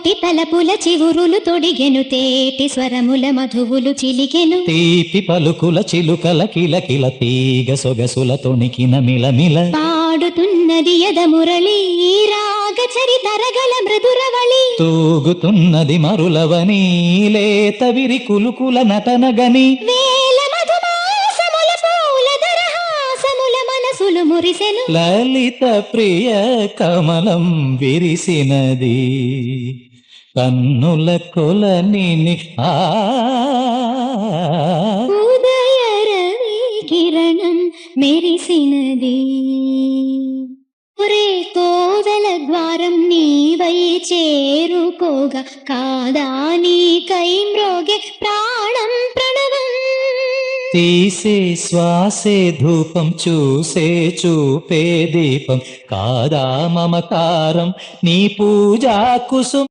కోటి తలపుల చివురులు తొడిగెను, తేటి స్వరముల మధువులు చిలికెను, తీపి పలుకుల చిలుకల కిలకిల తీగ సొగసుల తొణికిన మిలమిల. పాడుతున్నది యద మురళి రాగ చరితరగల మృదురవళి, తూగుతున్నది మరులవని లేత విరి కులుకుల నటనగని. వేల మధుమాసముల పూల దరహాసముల మనసులు మురిసెను, లలిత ప్రియ కమలం విరిసినది కన్నుల కొలనిని. ఉదయ రవి కిరణం మెరిసినది. ఒరే కోవెల ద్వారం నీవై చేరుకోగా, కాదా నీకై మ్రోగే ప్రాణం ప్రణవం. తీసే శ్వాసే ధూపం, చూసే చూపే దీపం, కాదా మమకారం నీ పూజా కుసుం.